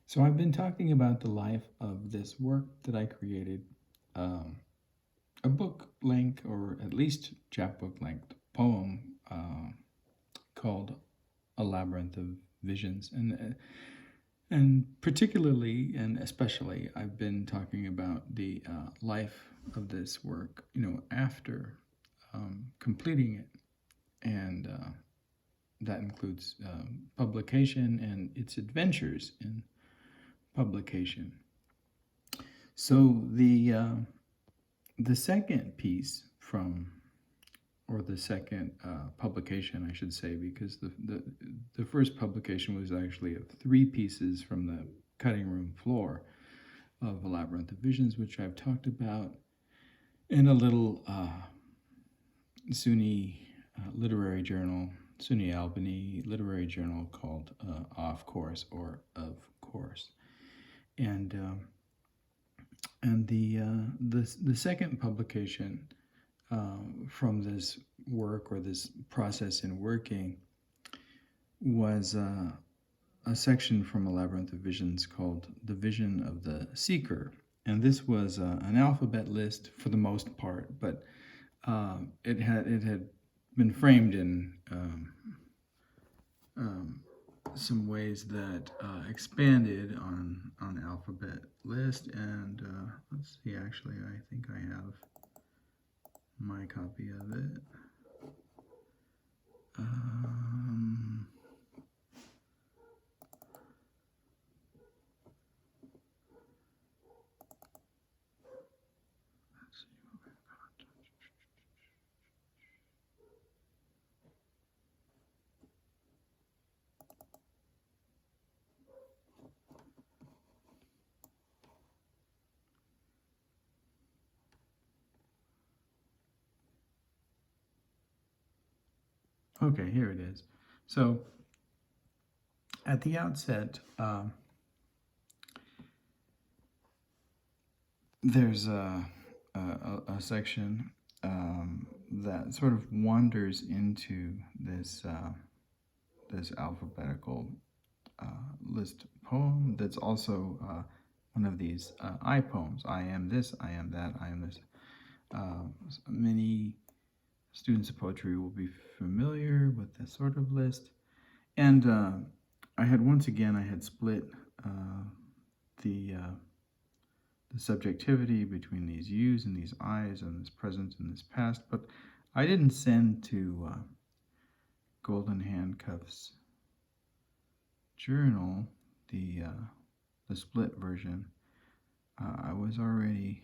So I've been talking about the life of this work that I created, a book length, or at least chapbook length poem called A Labyrinth of Visions. And particularly and especially, I've been talking about the life of this work, after completing it. And that includes publication and its adventures in publication. So the second piece or the second publication, I should say, because the first publication was actually of 3 pieces from the cutting room floor of A Labyrinth of Visions, which I've talked about in a little SUNY literary journal, SUNY Albany literary journal called Off Course or Of Course. And the second publication from this work, or this process in working, was a section from A Labyrinth of Visions called The Vision of the Seeker. And this was an alphabet list for the most part, but it had been framed in some ways that expanded on alphabet list. And let's see, actually, I think I have my copy of it. Let's see what we've got. Okay, here it is. So at the outset, there's a section that sort of wanders into this this alphabetical list poem that's also one of these I poems. I am this, I am that, I am this. Many students of poetry will be familiar with this sort of list. And I had split the subjectivity between these yous and these I's, and this present and this past, but I didn't send to Golden Handcuffs journal the split version. I was already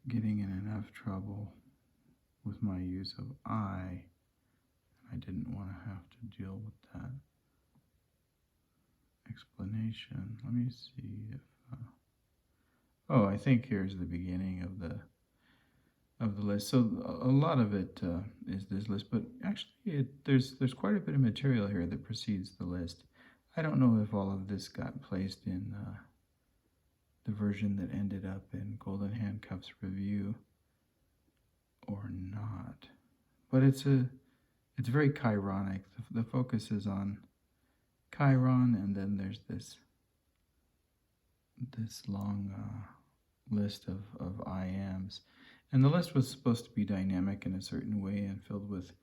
getting in enough trouble with my use of I didn't want to have to deal with that explanation. Let me see if oh, I think here's the beginning of the list. So a lot of it is this list, but actually there's quite a bit of material here that precedes the list. I don't know if all of this got placed in the version that ended up in Golden Handcuffs review or not, but it's very chironic. The focus is on Chiron, and then there's this long list of I ams. And the list was supposed to be dynamic in a certain way and filled with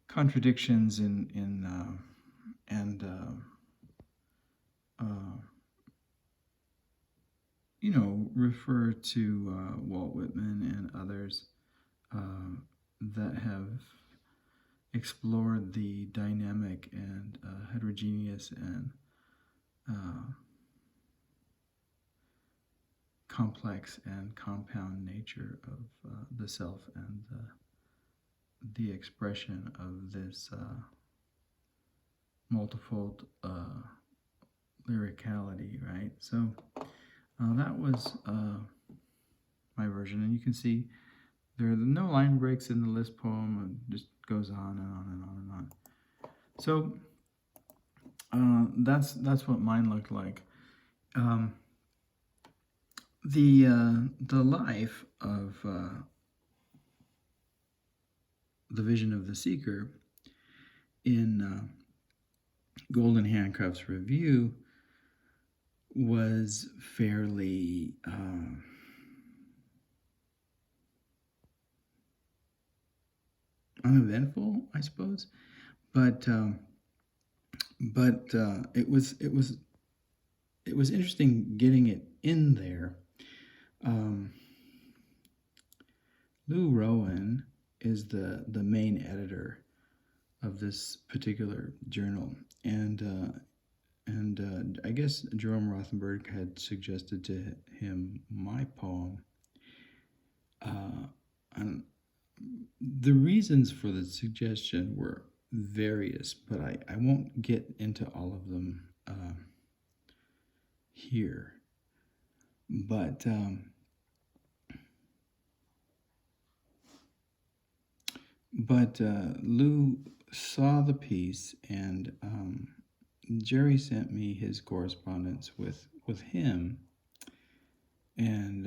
contradictions refer to Walt Whitman and others that have explored the dynamic and heterogeneous and complex and compound nature of the self and the expression of this multifold lyricality, right? So that was my version, and you can see there are no line breaks in the list poem. It just goes on and on and on and on. So that's what mine looked like. The life of the vision of the seeker in Golden Handcuffs review was fairly uneventful, I suppose, but it was interesting getting it in there. Lou Rowan is the main editor of this particular journal, and I guess Jerome Rothenberg had suggested to him my poem. And the reasons for the suggestion were various, but I won't get into all of them here. But Lou saw the piece, and Jerry sent me his correspondence with him, and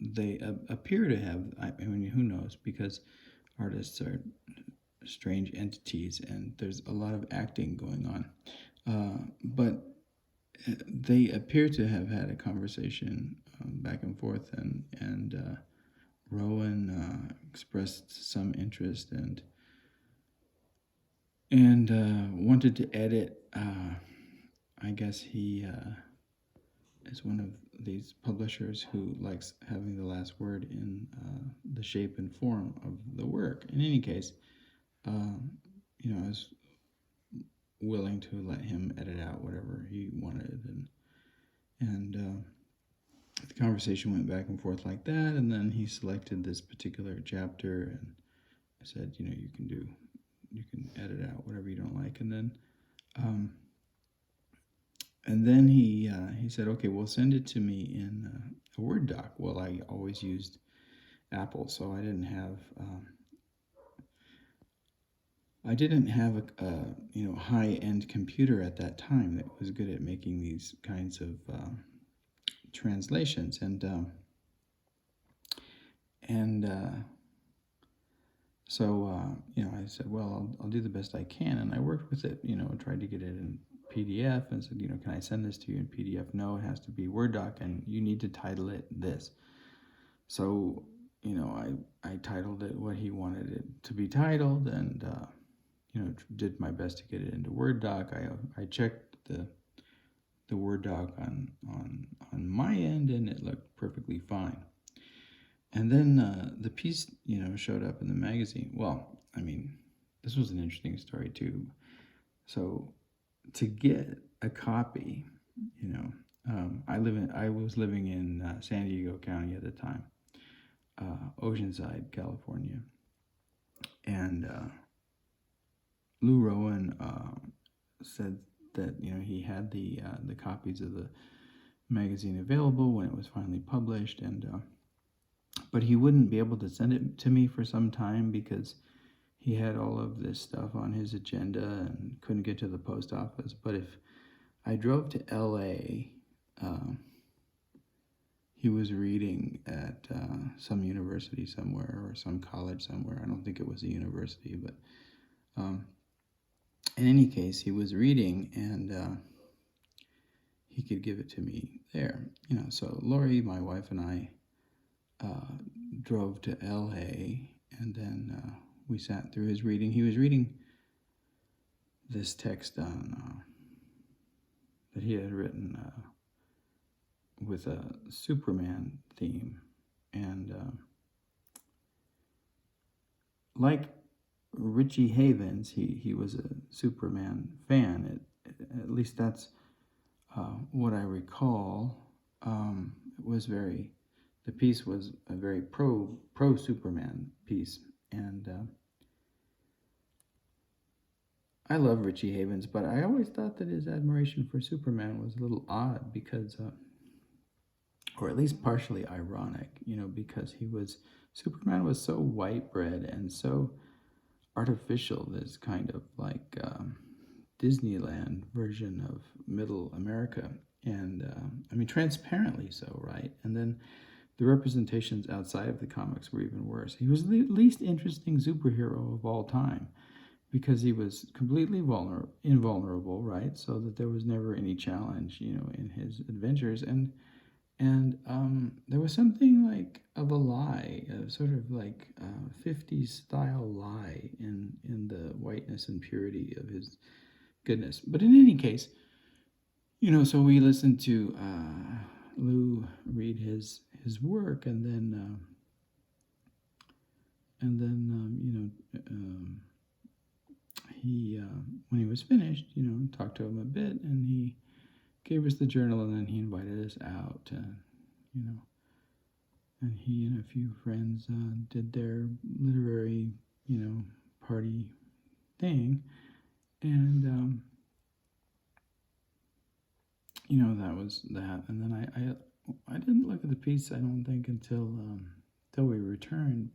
they appear to have, I mean, who knows, because artists are strange entities and there's a lot of acting going on, but they appear to have had a conversation back and forth, and Rowan expressed some interest and wanted to edit. I guess he is one of these publishers who likes having the last word in the shape and form of the work. In any case, I was willing to let him edit out whatever he wanted, and the conversation went back and forth like that, and then he selected this particular chapter, and I said, you can edit out whatever you don't like, and then he said, okay, well, send it to me in a Word doc. Well, I always used Apple, so I didn't have a high-end computer at that time that was good at making these kinds of translations, so I said, well, I'll do the best I can, and I worked with it, tried to get it in PDF, and said, can I send this to you in PDF? No, it has to be Word doc, and you need to title it this. So I titled it what he wanted it to be titled, and did my best to get it into Word doc. I checked the Word doc on my end, and it looked perfectly fine. And then the piece, showed up in the magazine. Well, I mean, this was an interesting story too. So to get a copy, I was living in San Diego County at the time, Oceanside, California, and Lou Rowan said that he had the copies of the magazine available when it was finally published, and but he wouldn't be able to send it to me for some time because he had all of this stuff on his agenda and couldn't get to the post office. But if I drove to LA, he was reading at some university somewhere or some college somewhere. I don't think it was a university, but in any case, he was reading, and he could give it to me there. So Lori, my wife, and I drove to LA, and then we sat through his reading. He was reading this text on that he had written with a Superman theme, and like Richie Havens, he was a Superman fan. At least that's what I recall. It was the piece was a very pro Superman piece, and I love Richie Havens, but I always thought that his admiration for Superman was a little odd because, or at least partially ironic, because Superman was so white bread and so artificial, this kind of like Disneyland version of middle America, and I mean transparently so, right? And then the representations outside of the comics were even worse. He was the least interesting superhero of all time, because he was completely invulnerable, right? So that there was never any challenge, in his adventures. And there was something like of a lie, sort of like 50s style lie in the whiteness and purity of his goodness. But in any case, so we listened to Lou read his work, and then he when he was finished, talked to him a bit, and he gave us the journal, and then he invited us out, and he and a few friends did their literary, party thing, and that was that. And then I didn't look at the piece, I don't think, until we returned,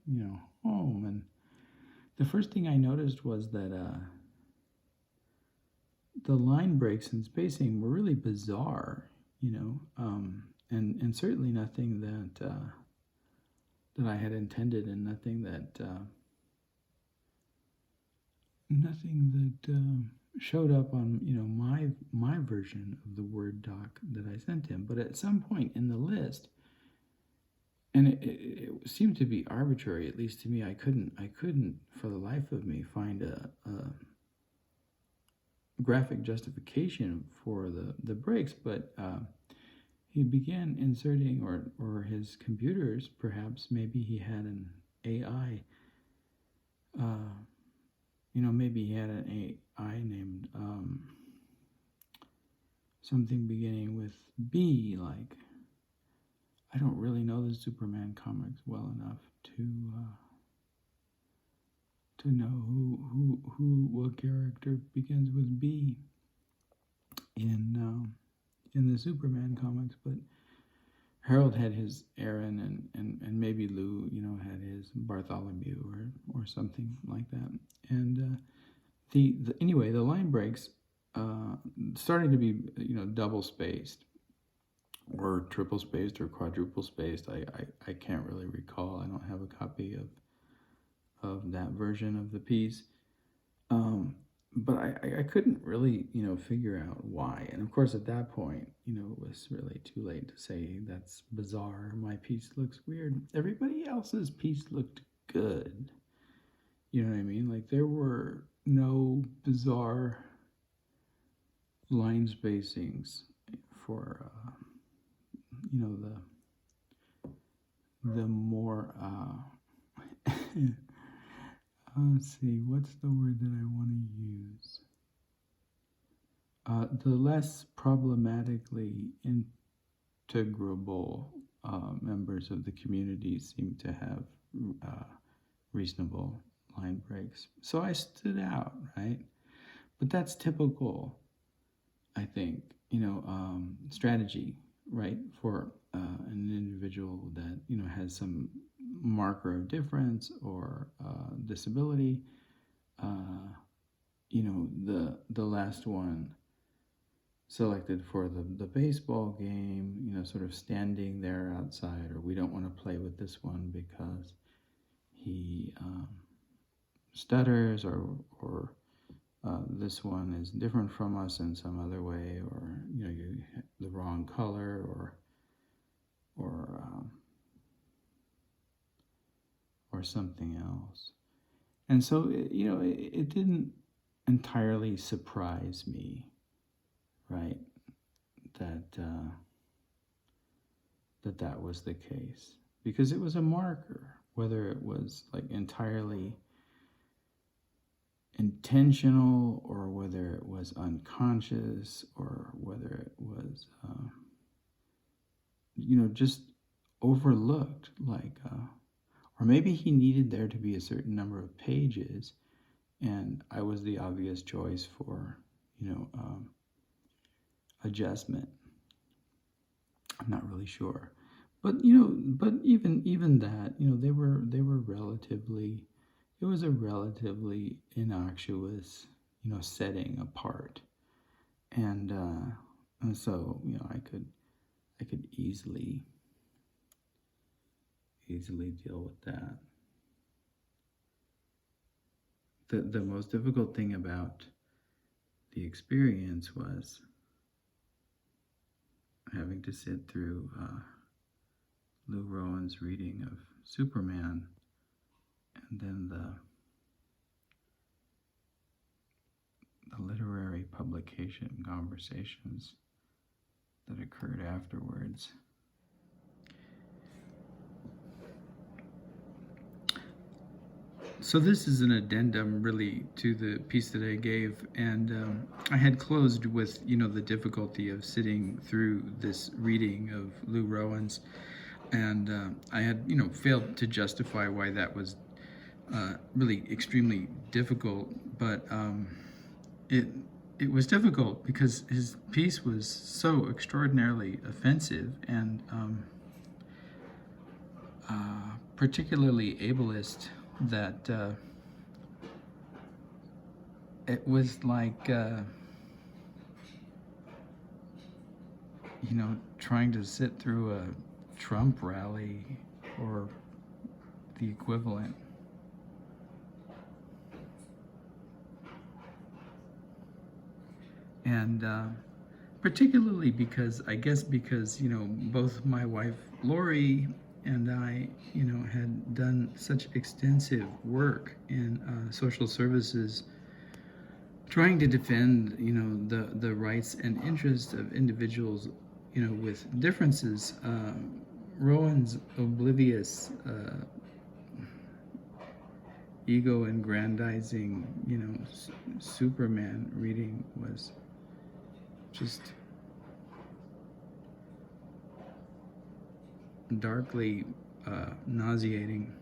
home, and the first thing I noticed was that the line breaks and spacing were really bizarre, and certainly nothing that I had intended, and nothing that showed up on my version of the Word doc that I sent him. But at some point in the list, and it seemed to be arbitrary, at least to me, I couldn't for the life of me find a graphic justification for the breaks, but he began inserting, or his computers, perhaps, maybe he had an AI, maybe he had an AI named something beginning with B, like, I don't really know the Superman comics well enough to know what character begins with B in the Superman comics, but Harold had his Aaron, and maybe Lou, had his Bartholomew or something like that. And anyway, the line breaks starting to be double spaced, or triple spaced, or quadruple spaced. I can't really recall. I don't have a copy of that version of the piece. But I couldn't really, figure out why. And of course, at that point, it was really too late to say, that's bizarre, my piece looks weird. Everybody else's piece looked good. You know what I mean? Like, there were no bizarre line spacings for, the more, let's see, what's the word that I want to use? The less problematically integrable members of the community seem to have reasonable line breaks. So I stood out, right? But that's typical, I think, strategy, right, for an individual that, has some marker of difference or disability. The last one selected for the baseball game, sort of standing there outside, or we don't want to play with this one because he stutters, or this one is different from us in some other way, or you the wrong color, or something else. And so it didn't entirely surprise me, right, that was the case, because it was a marker, whether it was like entirely intentional, or whether it was unconscious, or whether it was just overlooked, like or maybe he needed there to be a certain number of pages, and I was the obvious choice for adjustment. I'm not really sure, but even that, they were relatively. It was a relatively innocuous, setting apart, and so I could easily deal with that. the most difficult thing about the experience was having to sit through Lou Rowan's reading of Superman, and then the literary publication conversations that occurred afterwards. So this is an addendum really to the piece that I gave, and I had closed with, the difficulty of sitting through this reading of Lou Rowan's, and I had, failed to justify why that was really extremely difficult, but it was difficult because his piece was so extraordinarily offensive and particularly ableist that it was like trying to sit through a Trump rally or the equivalent. And particularly because, both my wife Lori and I, had done such extensive work in social services, trying to defend, the rights and interests of individuals, with differences. Rowan's oblivious, ego-aggrandizing, Superman reading was just darkly nauseating.